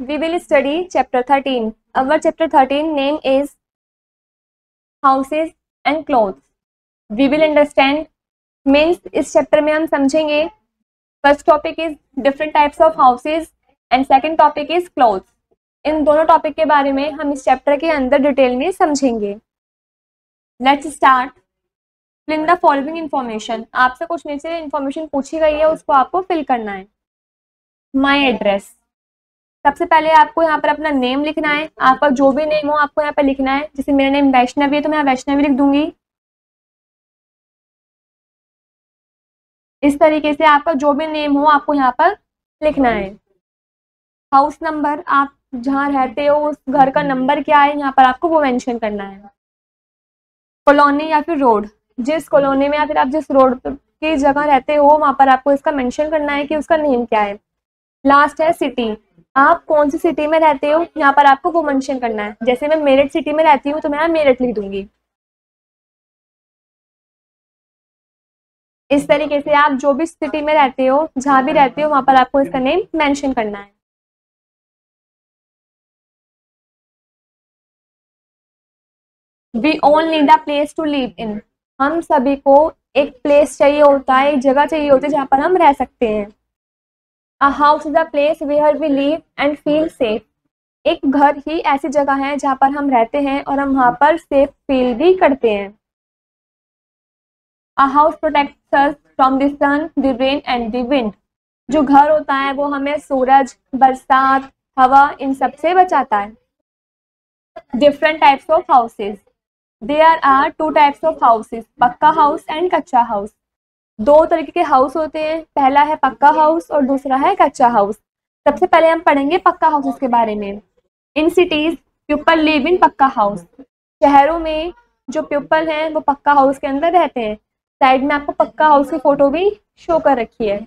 we will study chapter 13. Our chapter 13 name is houses and clothes. We will understand means इस chapter में हम समझेंगे first topic is different types of houses and second topic is clothes. इन दोनों topic के बारे में हम इस चैप्टर के अंदर डिटेल में समझेंगे. Let's start. Fill in the following information. आपसे कुछ नीचे इन्फॉर्मेशन पूछी गई है, उसको आपको फिल करना है. माई एड्रेस. सबसे पहले आपको यहाँ पर अपना नेम लिखना है. आपका जो भी नेम हो आपको यहाँ पर लिखना है. जैसे मेरा नेम वैष्णवी है तो मैं यहाँ वैष्णवी लिख दूंगी. इस तरीके से आपका जो भी नेम हो आपको यहाँ पर लिखना है. हाउस नंबर, आप जहाँ रहते हो उस घर का नंबर क्या है यहाँ पर आपको वो मेंशन करना है. कॉलोनी या फिर रोड, जिस कॉलोनी में या फिर आप जिस रोड की जगह रहते हो वहाँ पर आपको इसका मेंशन करना है कि उसका नेम क्या है. लास्ट है सिटी. आप कौन सी सिटी में रहते हो यहाँ पर आपको वो मेंशन करना है. जैसे मैं मेरठ सिटी में रहती हूँ तो मैं यहाँ मेरठ लिख दूंगी. इस तरीके से आप जो भी सिटी में रहते हो जहां भी रहते हो वहां पर आपको इसका नेम मेंशन करना है. We all need a place to live in. हम सभी को एक प्लेस चाहिए होता है, एक जगह चाहिए होती है जहां पर हम रह सकते हैं. A house is a place where we live and feel safe. एक घर ही ऐसी जगह है जहां पर हम रहते हैं और हम वहां पर सेफ फील भी करते हैं. A house protects us from the sun, the rain and the wind. जो घर होता है वो हमें सूरज, बरसात, हवा इन सब से बचाता है. Different types of houses. There are two types of houses, पक्का हाउस एंड कच्चा हाउस. दो तरीके के हाउस होते हैं. पहला है पक्का हाउस और दूसरा है कच्चा हाउस. सबसे पहले हम पढ़ेंगे पक्का हाउसेस के बारे में. In cities people live in पक्का हाउस. शहरों में जो पीपल हैं वो पक्का हाउस के अंदर रहते हैं. साइड में आपको पक्का हाउस की फोटो भी शो कर रखी है.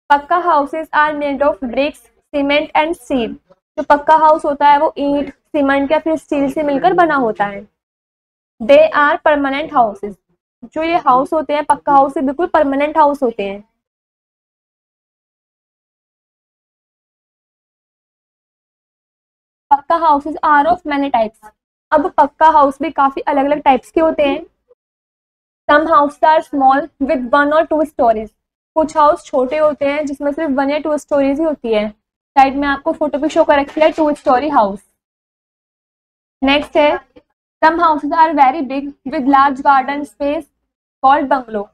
Pucca houses are made of bricks, cement and steel. जो पक्का हाउस होता है वो ईंट, सीमेंट या फिर स्टील से मिलकर बना होता है. They are permanent houses. जो ये हाउस होते हैं पक्का हाउस से बिल्कुल परमानेंट हाउस होते हैं. Pucca houses are of many types. अब पक्का हाउस भी काफी अलग अलग टाइप्स के होते हैं. सम हाउस आर स्मॉल विद 1 और 2 स्टोरीज. कुछ हाउस छोटे होते हैं जिसमें सिर्फ 1 या 2 स्टोरीज ही होती है. साइड में आपको फोटो भी शो कर रखी है 2 स्टोरी हाउस. नेक्स्ट है some houses are very big with large garden space called bungalow.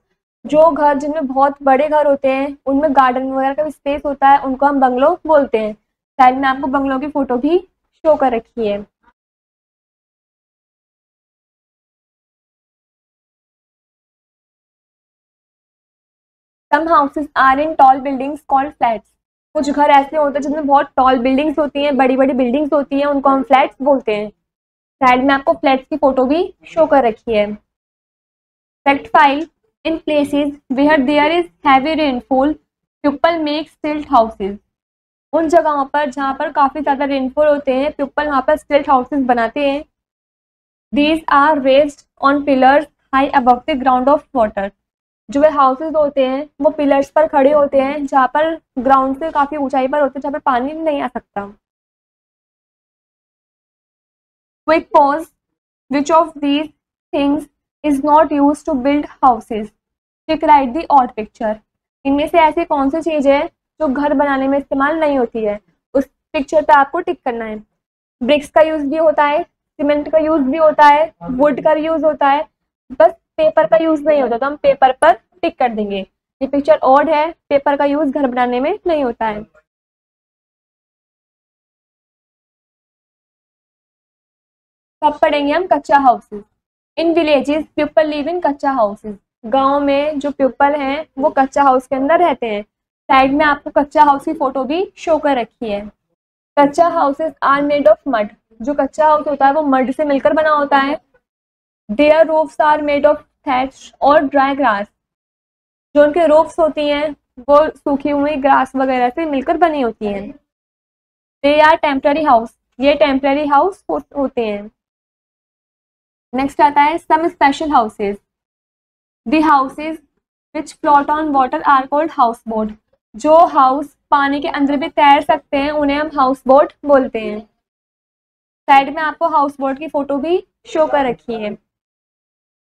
जो घर जिनमें बहुत बड़े घर होते हैं उनमें गार्डन वगैरह का भी स्पेस होता है उनको हम बंगलो बोलते हैं. साइड में आपको बंगलो की फोटो भी शो कर रखी है. Some houses are in tall buildings called flats. कुछ घर ऐसे होते हैं जिनमें बहुत टॉल बिल्डिंग्स होती हैं, बड़ी बड़ी बिल्डिंग्स होती हैं, उनको हम फ्लैट्स बोलते हैं. साइड में आपको फ्लैट्स की फोटो भी शो कर रखी है. Fact 5. In places where there is heavy rainfall people make stilt houses. उन जगहों पर जहाँ पर काफी ज्यादा रेनफॉल होते हैं पीपल वहाँ पर स्टिल्ट हाउसेज बनाते हैं. These are raised on pillars high above the ground of water. जो वे हाउसेज होते हैं वो पिलर्स पर खड़े होते हैं जहाँ पर ग्राउंड से काफी ऊंचाई पर होते हैं जहाँ पर पानी नहीं आ सकता. Quick pause. Which of these things is not used to build houses. Tick right the odd picture. इनमें से ऐसी कौन सी चीज है जो घर बनाने में इस्तेमाल नहीं होती है. उस पिक्चर पे आपको टिक करना है. ब्रिक्स का यूज भी होता है, सीमेंट का यूज भी होता है, वुड का यूज होता है, बस पेपर का यूज नहीं होता तो हम पेपर पर टिक कर देंगे. ये पिक्चर ऑड है, पेपर का यूज घर बनाने में नहीं होता है. अब पढ़ेंगे हम कच्चा houses. In villages people live in कच्चा हाउसेस. गांव में जो पीपल हैं वो कच्चा हाउस के अंदर रहते हैं. साइड में आपको कच्चा हाउस की फोटो भी शो कर रखी है. Kutcha houses are made of mud. जो कच्चा हाउस होता है वो मड से मिलकर बना होता है. There roofs are made of thatch और ड्राई ग्रास. जो उनके roofs होती हैं वो सूखी हुई ग्रास वगैरह से मिलकर बनी होती हैं. They are temporary house. ये टेम्पररी हाउस होते हैं. नेक्स्ट आता है some special houses. The houses which float on water are called house boat. जो हाउस पानी के अंदर भी तैर सकते हैं उन्हें हम हाउस बोट बोलते हैं। साइड में आपको हाउस बोट की फोटो भी शो कर रखी है।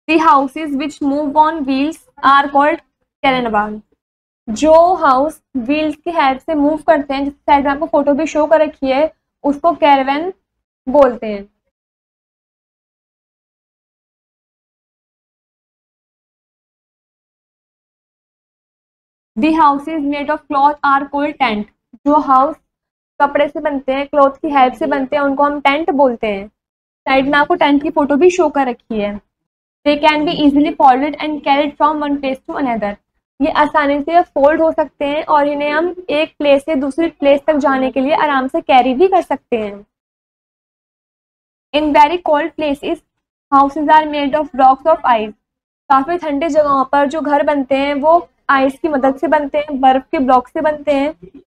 The houses which move on wheels are called caravan। जो हाउस व्हील्स की हेल्प से मूव करते हैं, जिस साइड में आपको फोटो भी शो कर रखी है, उसको कैरावन बोलते हैं। The houses made of cloth are called tent। जो हाउस कपड़े से बनते हैं, क्लॉथ की हेल्प से बनते हैं, उनको हम टेंट बोलते हैं। साइड में आपको टेंट की फोटो भी शो कर रखी है। They can be easily folded and carried from one place to another। ये आसानी से फोल्ड हो सकते हैं और इन्हें हम एक प्लेस से दूसरी प्लेस तक जाने के लिए आराम से कैरी भी कर सकते हैं। In very cold places houses are made of blocks of ice. काफी ठंडे जगहों पर जो घर बनते हैं वो आइस की मदद से बनते हैं, बर्फ के ब्लॉक से बनते हैं।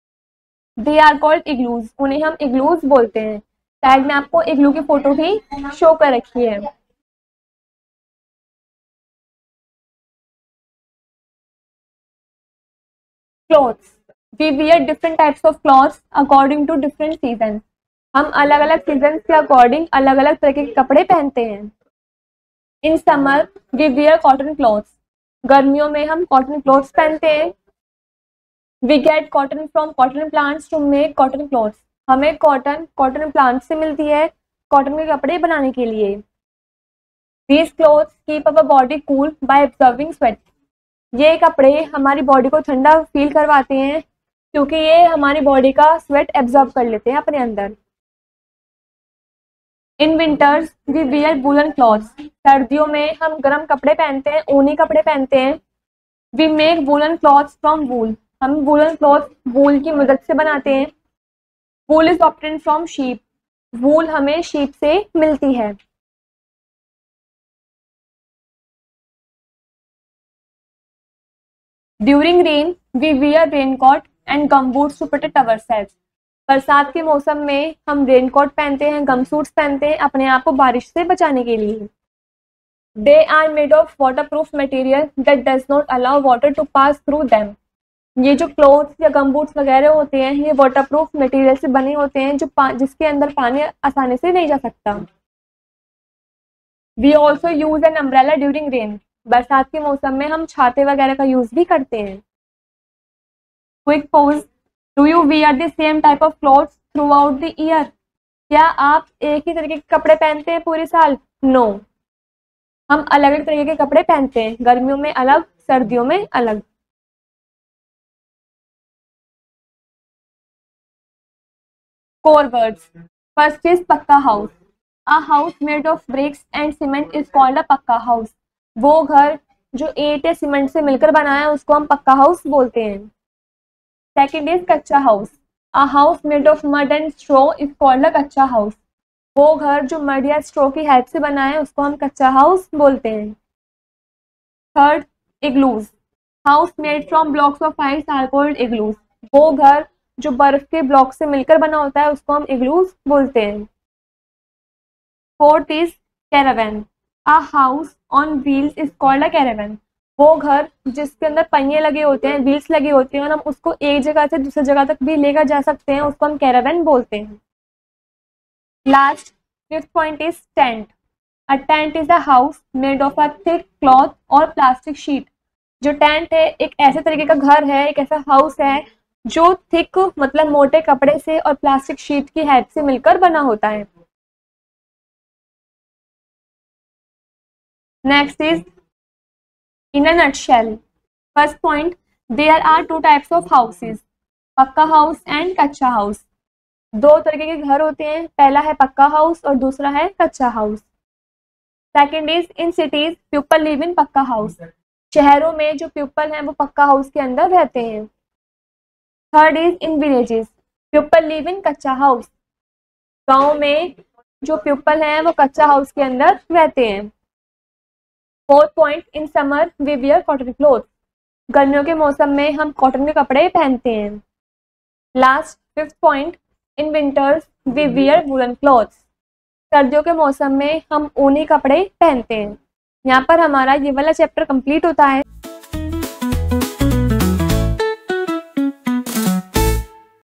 They are called igloos. उन्हें हम इग्लूज बोलते हैं। साइड में आपको इग्लू की फोटो भी शो कर रखी है। Clothes. We wear different types of clothes according to different season. हम अलग अलग सीजन के अकॉर्डिंग अलग अलग तरह के कपड़े पहनते हैं। In summer we wear cotton clothes. गर्मियों में हम कॉटन क्लॉथ्स पहनते हैं। We get cotton from cotton plants to make cotton clothes. हमें कॉटन प्लांट से मिलती है कॉटन के कपड़े बनाने के लिए। These clothes keep our body cool by absorbing sweat. ये कपड़े हमारी बॉडी को ठंडा फील करवाते हैं क्योंकि ये हमारी बॉडी का स्वेट एब्जॉर्ब कर लेते हैं अपने अंदर। In winters we wear woollen clothes. सर्दियों में हम गर्म कपड़े पहनते हैं, ऊनी कपड़े पहनते हैं। We make woollen clothes from wool. हम वूलन क्लॉथ वूल की मदद से बनाते हैं। Wool is obtained from sheep. Wool हमें शीप से मिलती है। During rain we wear raincoat and gumboots to protect ourselves. बरसात के मौसम में हम रेनकोट पहनते हैं, गमसूट्स पहनते हैं अपने आप को बारिश से बचाने के लिए। They are made of waterproof material that does not allow water to pass through them. ये जो क्लोथ्स या गमबूट्स वगैरह होते हैं ये वाटरप्रूफ मटेरियल से बने होते हैं जिसके अंदर पानी आसानी से नहीं जा सकता। We also use an umbrella during rain. बरसात के मौसम में हम छाते वगैरह का यूज भी करते हैं। Quick pose. Do you wear the same type of clothes through out the year. क्या आप एक ही तरीके के कपड़े पहनते हैं पूरे साल? नो। हम अलग अलग तरीके के कपड़े पहनते हैं, गर्मियों में अलग, सर्दियों में अलग। Core words. फर्स्ट इज पक्का house. A house made of BRICS and cement is called a पक्का हाउस। वो घर जो ईंट या सीमेंट से मिलकर बना है उसको हम पक्का हाउस बोलते हैं। सेकेंड इज कच्चा house. A house made of mud and straw is called a कच्चा हाउस। वो घर जो मड या स्ट्रॉ की हेल्प से बना है उसको हम कच्चा हाउस बोलते हैं। Third, igloos. House made from blocks of ice are called igloos. वो घर जो बर्फ के ब्लॉक से मिलकर बना होता है उसको हम इग्लूज बोलते हैं। Fourth is caravan. A house on wheels is called a caravan. वो घर जिसके अंदर पहिए लगे होते हैं, व्हील्स लगे होते हैं और हम उसको एक जगह से दूसरी जगह तक भी लेकर जा सकते हैं, उसको हम कैरावन बोलते हैं। Last, fifth point is tent. A tent is a house made of a thick cloth और प्लास्टिक शीट। जो टेंट है एक ऐसे तरीके का घर है, एक ऐसा हाउस है जो थिक मतलब मोटे कपड़े से और प्लास्टिक शीट की हेल्प से मिलकर बना होता है। Next is in a nutshell. First point, there are two types of houses, pucca house and kutcha house. दो तरीके के घर होते हैं, पहला है पक्का हाउस और दूसरा है कच्चा house. Second is in cities people live in पक्का हाउस। शहरों में जो पीपल हैं वो पक्का हाउस के अंदर रहते हैं। Third is in villages people live in कच्चा हाउस। गांव में जो पीपल हैं वो कच्चा हाउस के अंदर रहते हैं। Fourth point, in summer we wear cotton cloth. गर्मियों के मौसम में हम कॉटन के कपड़े पहनते हैं। Last, fifth point, in winters we wear woollen clothes. सर्दियों के मौसम में हम ऊनी कपड़े पहनते हैं। यहाँ पर हमारा ये वाला चैप्टर कंप्लीट होता है।